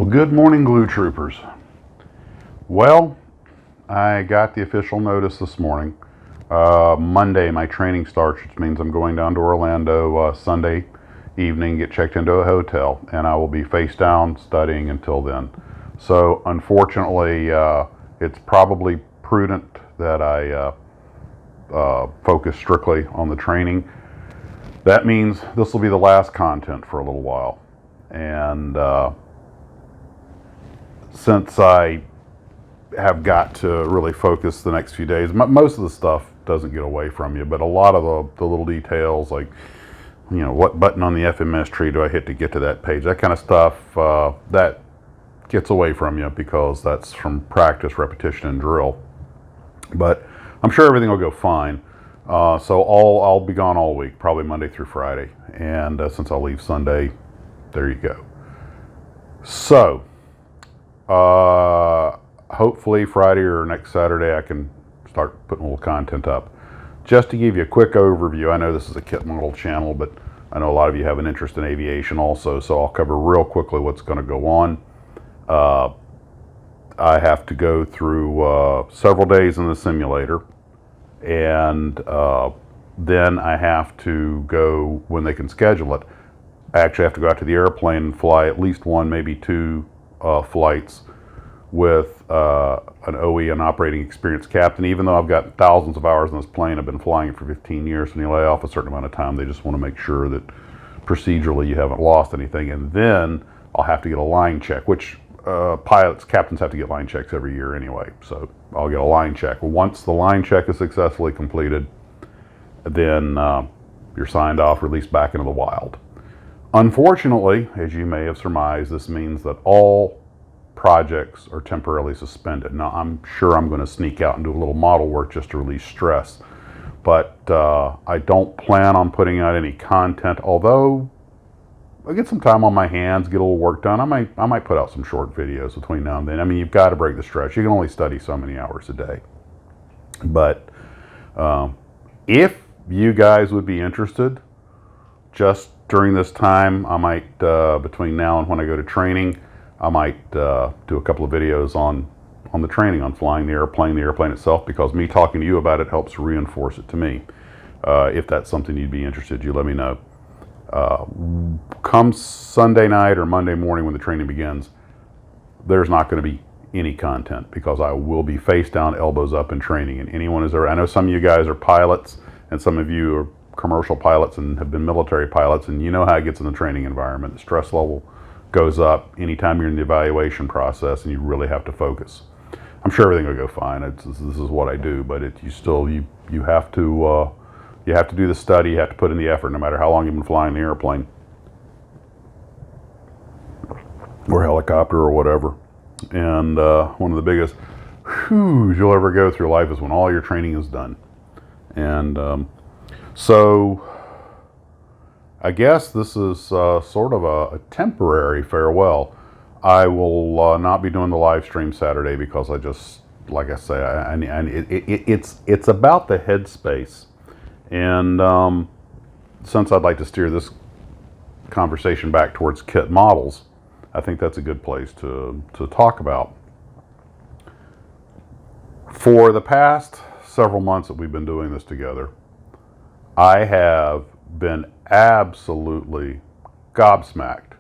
Well, good morning, Glue Troopers. Well, I got the official notice this morning. Monday, my training starts, which means I'm going down to Orlando Sunday evening, get checked into a hotel, and I will be face down studying until then. So, unfortunately, it's probably prudent that I focus strictly on the training. That means this will be the last content for a little while. And since I have got to really focus the next few days, most of the stuff doesn't get away from you, but a lot of the little details, like, you know, what button on the FMS tree do I hit to get to that page, that kind of stuff, that gets away from you because that's from practice, repetition, and drill. But I'm sure everything will go fine. So I'll be gone all week, probably Monday through Friday. And since I'll leave Sunday, there you go. So, hopefully Friday or next Saturday I can start putting a little content up. Just to give you a quick overview, I know this is a kit model channel, but I know a lot of you have an interest in aviation also, so I'll cover real quickly what's going to go on. I have to go through several days in the simulator, and then I have to go, when they can schedule it, I actually have to go out to the airplane and fly at least one, maybe two flights with an OE, an operating experienced captain. Even though I've got thousands of hours on this plane, I've been flying it for 15 years, when you lay off a certain amount of time, they just want to make sure that procedurally you haven't lost anything. And then I'll have to get a line check, which captains have to get line checks every year anyway. So I'll get a line check. Once the line check is successfully completed, then you're signed off, released back into the wild. Unfortunately, as you may have surmised, this means that all projects are temporarily suspended. Now, I'm sure I'm going to sneak out and do a little model work just to release stress, but I don't plan on putting out any content, although I get some time on my hands, get a little work done. I might put out some short videos between now and then. I mean, you've got to break the stress. You can only study so many hours a day. But if you guys would be interested, just during this time, I might, between now and when I go to training, I might do a couple of videos on the training, on flying the airplane itself, because me talking to you about it helps reinforce it to me. If that's something you'd be interested, you let me know. Come Sunday night or Monday morning when the training begins, there's not going to be any content, because I will be face down, elbows up in training. And anyone is there, I know some of you guys are pilots, and some of you are commercial pilots and have been military pilots, and you know how it gets in the training environment. The stress level goes up anytime you're in the evaluation process, and you really have to focus. I'm sure everything will go fine. This is what I do, but you have to do the study. You have to put in the effort, no matter how long you've been flying the airplane or helicopter or whatever. And one of the biggest whews you'll ever go through life is when all your training is done. And so I guess this is sort of a temporary farewell. I will not be doing the live stream Saturday because I just, like I say, it's about the headspace. And since I'd like to steer this conversation back towards kit models, I think that's a good place to talk about. For the past several months that we've been doing this together, I have been absolutely gobsmacked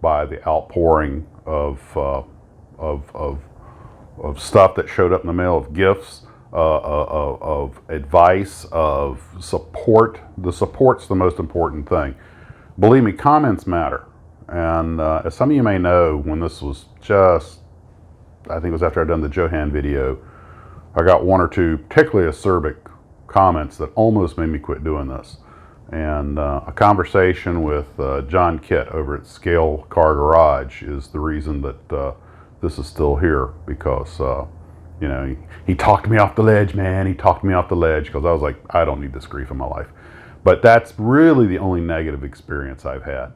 by the outpouring of stuff that showed up in the mail, of gifts, of advice, of support. The support's the most important thing. Believe me, comments matter. And as some of you may know, when this was just, I think it was after I'd done the Johan video, I got one or two particularly acerbic comments that almost made me quit doing this. And a conversation with John Kitt over at Scale Car Garage is the reason that this is still here, because you know, he talked me off the ledge, man. He talked me off the ledge, because I was like, I don't need this grief in my life. But that's really the only negative experience I've had.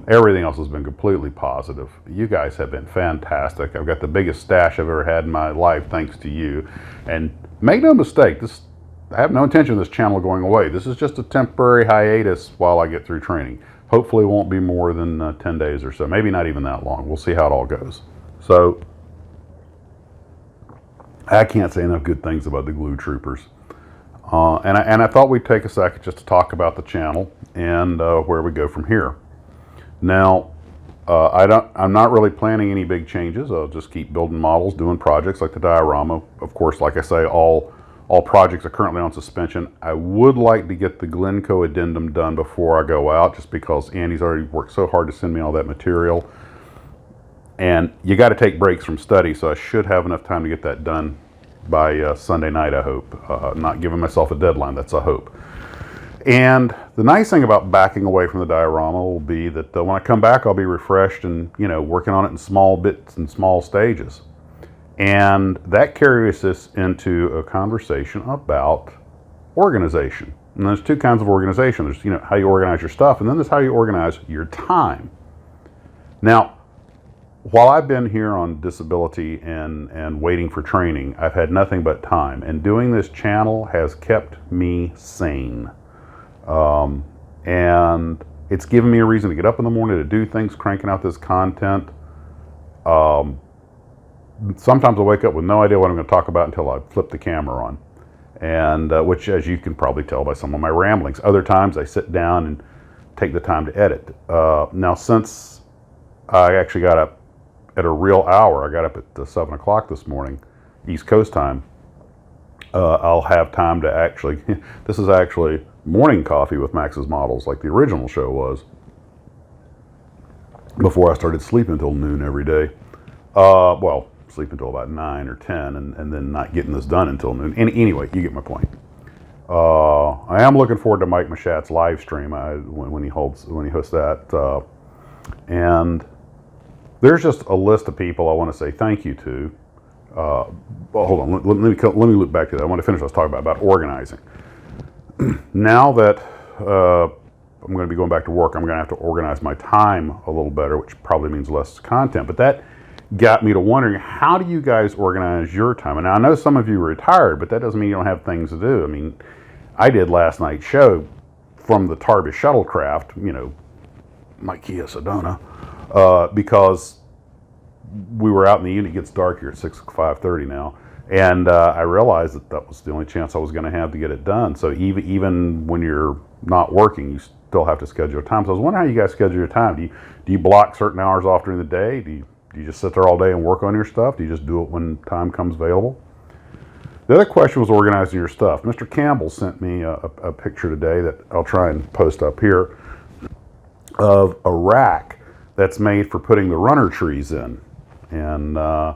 Everything else has been completely positive. You guys have been fantastic. I've got the biggest stash I've ever had in my life, thanks to you. And make no mistake, I have no intention of this channel going away. This is just a temporary hiatus while I get through training. Hopefully it won't be more than 10 days or so, maybe not even that long. We'll see how it all goes. So I can't say enough good things about the Glue Troopers. And I thought we'd take a second just to talk about the channel and where we go from here. Now, I'm not really planning any big changes. I'll just keep building models, doing projects like the diorama. Of course, like I say, all projects are currently on suspension. I would like to get the Glencoe addendum done before I go out, just because Andy's already worked so hard to send me all that material. And you got to take breaks from study, so I should have enough time to get that done by Sunday night, I hope. Not giving myself a deadline, that's a hope. And the nice thing about backing away from the diorama will be that when I come back, I'll be refreshed and, working on it in small bits and small stages. And that carries us into a conversation about organization. And there's two kinds of organization. There's, how you organize your stuff, and then there's how you organize your time. Now, while I've been here on disability and waiting for training, I've had nothing but time. And doing this channel has kept me sane. And it's given me a reason to get up in the morning to do things, cranking out this content. Sometimes I wake up with no idea what I'm going to talk about until I flip the camera on. And which, as you can probably tell by some of my ramblings. Other times I sit down and take the time to edit. Now, since I actually got up at a real hour, I got up at 7 o'clock this morning, East Coast time, I'll have time to actually, this is actually morning coffee with Max's Models, like the original show was, before I started sleeping until noon every day. Well, sleep until about 9 or 10, and then not getting this done until noon. Anyway, you get my point. I am looking forward to Mike Machat's live stream when he hosts that, and there's just a list of people I want to say thank you to. Well, hold on, let me loop back to that. I want to finish what I was talking about organizing. Now that I'm going to be going back to work, I'm going to have to organize my time a little better, which probably means less content. But that got me to wondering, how do you guys organize your time? And I know some of you are retired, but that doesn't mean you don't have things to do. I mean, I did last night's show from the Tarbis shuttlecraft, my Kia Sedona, because we were out in the unit. It gets dark here at 5:30 now, and I realized that was the only chance I was going to have to get it done. So even when you're not working, you still have to schedule your time. So I was wondering how you guys schedule your time. Do you block certain hours off during the day? Do you just sit there all day and work on your stuff? Do you just do it when time comes available? The other question was organizing your stuff. Mr. Campbell sent me a picture today that I'll try and post up here of a rack that's made for putting the runner trees in. And I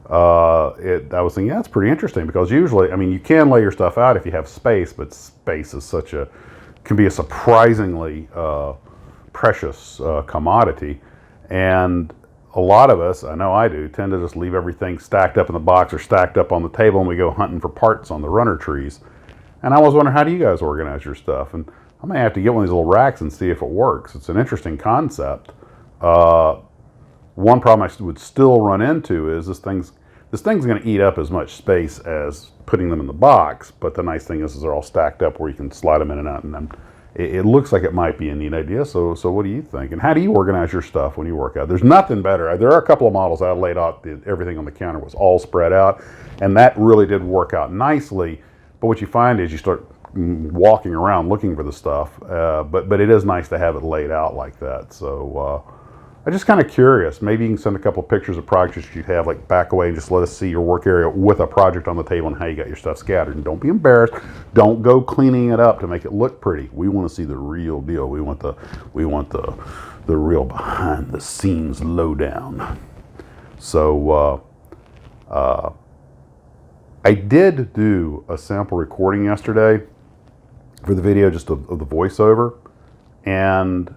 was thinking, that's pretty interesting, because usually, I mean, you can lay your stuff out if you have space, but space is can be a surprisingly precious commodity. And a lot of us, I know I do, tend to just leave everything stacked up in the box or stacked up on the table, and we go hunting for parts on the runner trees. And I was wondering, how do you guys organize your stuff? And I may have to get one of these little racks and see if it works. It's an interesting concept. One problem I would still run into is this thing's going to eat up as much space as putting them in the box. But the nice thing is they're all stacked up where you can slide them in and out, and it looks like it might be a neat idea. So what do you think? And how do you organize your stuff when you work out? There's nothing better. There are a couple of models I laid out. Everything on the counter was all spread out, and that really did work out nicely. But what you find is you start walking around looking for the stuff. But it is nice to have it laid out like that. So I'm just kind of curious. Maybe you can send a couple of pictures of projects you have, like back away, and just let us see your work area with a project on the table and how you got your stuff scattered. And don't be embarrassed. Don't go cleaning it up to make it look pretty. We want to see the real deal. We want the real behind the scenes lowdown. So I did do a sample recording yesterday for the video, just of the voiceover, and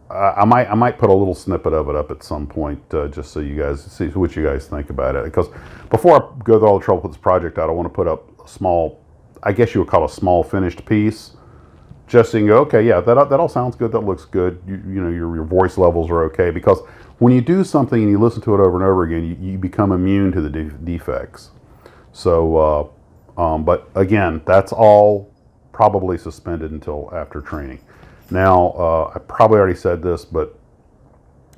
I might put a little snippet of it up at some point, just so you guys see what you guys think about it. Because before I go through all the trouble with this project out, I want to put up a small, I guess you would call a small finished piece, just so you can go, okay, yeah, that all sounds good, that looks good. You know, your voice levels are okay. Because when you do something and you listen to it over and over again, you become immune to the defects. So, but again, that's all probably suspended until after training. Now, I probably already said this, but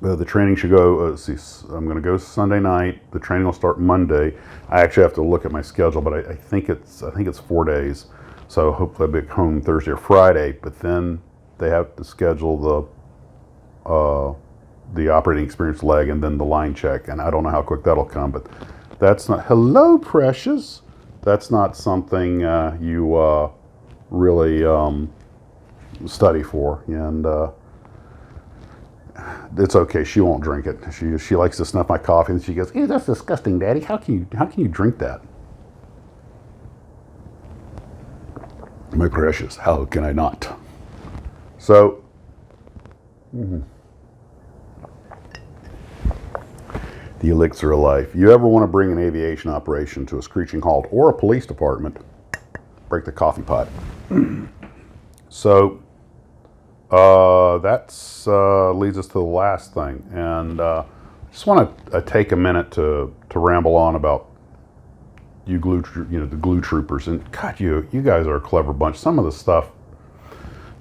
the training should go, I'm going to go Sunday night. The training will start Monday. I actually have to look at my schedule, but I think it's 4 days. So hopefully I'll be home Thursday or Friday. But then they have to schedule the operating experience leg and then the line check. And I don't know how quick that'll come, but that's not, hello, precious. That's not something you really study for. And it's okay. She won't drink it. She likes to snuff my coffee, and she goes, "Ew, that's disgusting, Daddy. How can you drink that?" My precious, how can I not? So, the elixir of life. You ever want to bring an aviation operation to a screeching halt, or a police department? Break the coffee pot. So. That's leads us to the last thing, and I just want to take a minute to ramble on about the glue troopers. And God, you guys are a clever bunch. Some of the stuff,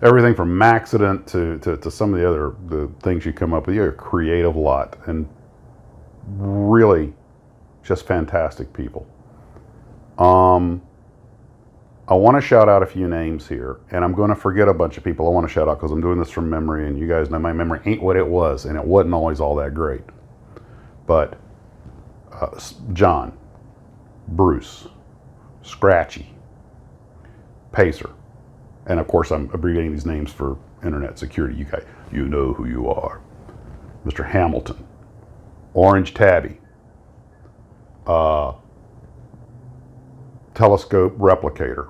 everything from accident to some of the things you come up with, you're a creative lot, and really just fantastic people. I want to shout out a few names here, and I'm going to forget a bunch of people I want to shout out because I'm doing this from memory, and you guys know my memory ain't what it was, and it wasn't always all that great. But John, Bruce, Scratchy, Pacer, and of course I'm abbreviating these names for internet security. You guys, you know who you are. Mr. Hamilton, Orange Tabby, Telescope Replicator.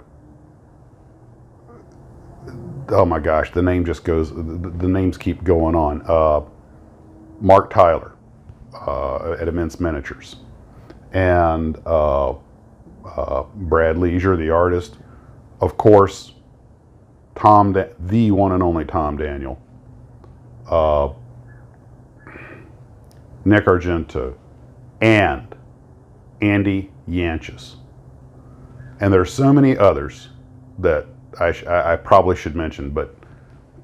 Oh my gosh, the name just goes, the names keep going on. Mark Tyler at Immense Miniatures. And Brad Leisure, the artist. Of course, the one and only Tom Daniel. Nick Argento. And Andy Yanchus. And there's so many others that I probably should mention, but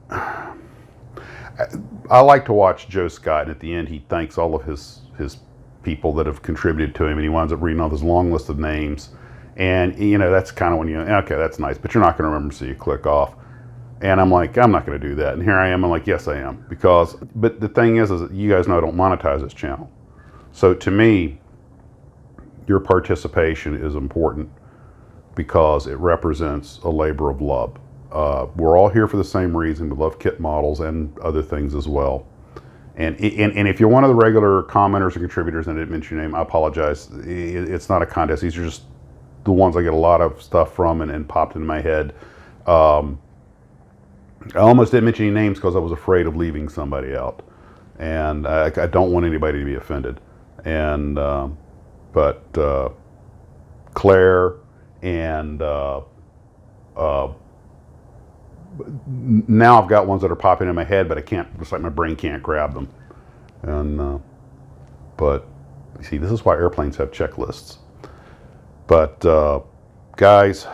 I like to watch Joe Scott, and at the end he thanks all of his people that have contributed to him, and he winds up reading off this long list of names, and that's kind of when okay, that's nice, but you're not going to remember, so you click off. And I'm like, I'm not going to do that, and here I am, I'm like, yes I am, but the thing is that you guys know I don't monetize this channel, so to me your participation is important, because it represents a labor of love. We're all here for the same reason. We love kit models and other things as well. And if you're one of the regular commenters or contributors and I didn't mention your name, I apologize. It's not a contest. These are just the ones I get a lot of stuff from and popped into my head. I almost didn't mention any names because I was afraid of leaving somebody out. And I don't want anybody to be offended. And but Claire, and now I've got ones that are popping in my head, but I can't. It's like my brain can't grab them. And but you see, this is why airplanes have checklists. But guys,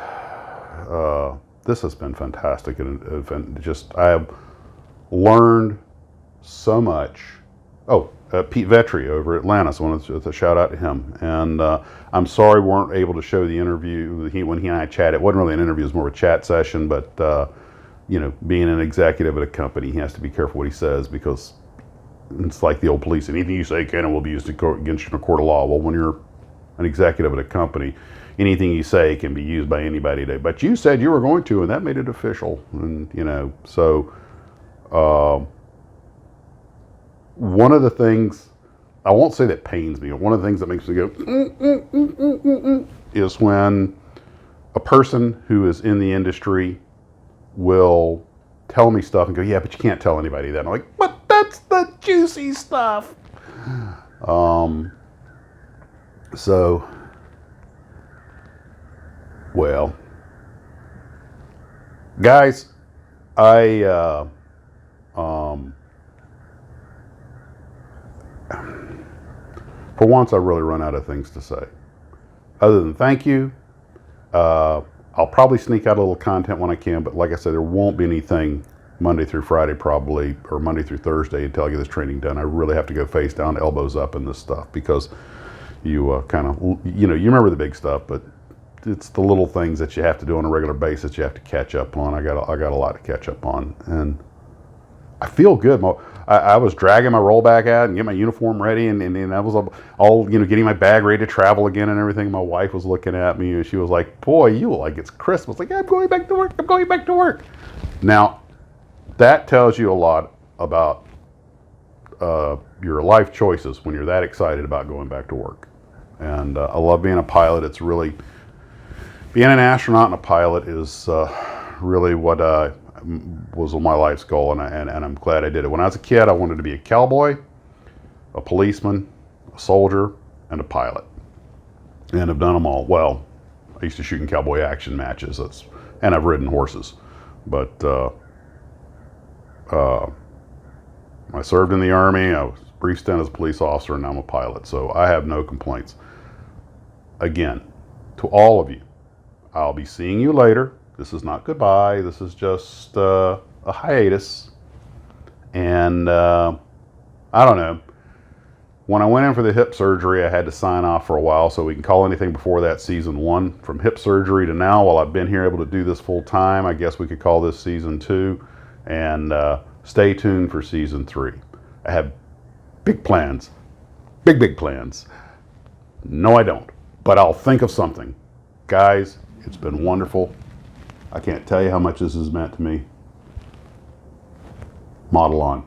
this has been fantastic, and just I have learned so much. Oh. Pete Vetri over at Atlantis. I wanted to shout out to him. And I'm sorry we weren't able to show the interview when he and I chatted. It wasn't really an interview, it was more of a chat session, but being an executive at a company, he has to be careful what he says, because it's like the old police. Anything you say can and will be used against you in a court of law. Well, when you're an executive at a company, anything you say can be used by anybody today. But you said you were going to, and that made it official. And, so... one of the things, I won't say that pains me, but one of the things that makes me go, is when a person who is in the industry will tell me stuff and go, yeah, but you can't tell anybody that. And I'm like, but that's the juicy stuff. So, well, guys, for once, I really run out of things to say. Other than thank you, I'll probably sneak out a little content when I can, but like I said, there won't be anything Monday through Friday probably, or Monday through Thursday until I get this training done. I really have to go face down, elbows up in this stuff because you kind of, you remember the big stuff, but it's the little things that you have to do on a regular basis you have to catch up on. I got a lot to catch up on, and I feel good. I was dragging my rollback out and getting my uniform ready, and I was all getting my bag ready to travel again and everything. My wife was looking at me and she was like, "Boy, you look like it's Christmas." Like, I'm going back to work. I'm going back to work. Now, that tells you a lot about your life choices when you're that excited about going back to work. And I love being a pilot. It's really, being an astronaut and a pilot is really what was my life's goal, and I'm glad I did it. When I was a kid, I wanted to be a cowboy, a policeman, a soldier, and a pilot. And I've done them all. Well, I used to shoot in cowboy action matches, and I've ridden horses. But I served in the Army. I was a brief stint as a police officer, and now I'm a pilot. So I have no complaints. Again, to all of you, I'll be seeing you later. This is not goodbye. This is just a hiatus. And I don't know. When I went in for the hip surgery, I had to sign off for a while, so we can call anything before that season 1. From hip surgery to now, while I've been here able to do this full time, I guess we could call this season 2. And stay tuned for season 3. I have big plans. Big plans. No, I don't. But I'll think of something. Guys, it's been wonderful. I can't tell you how much this has meant to me. Model on.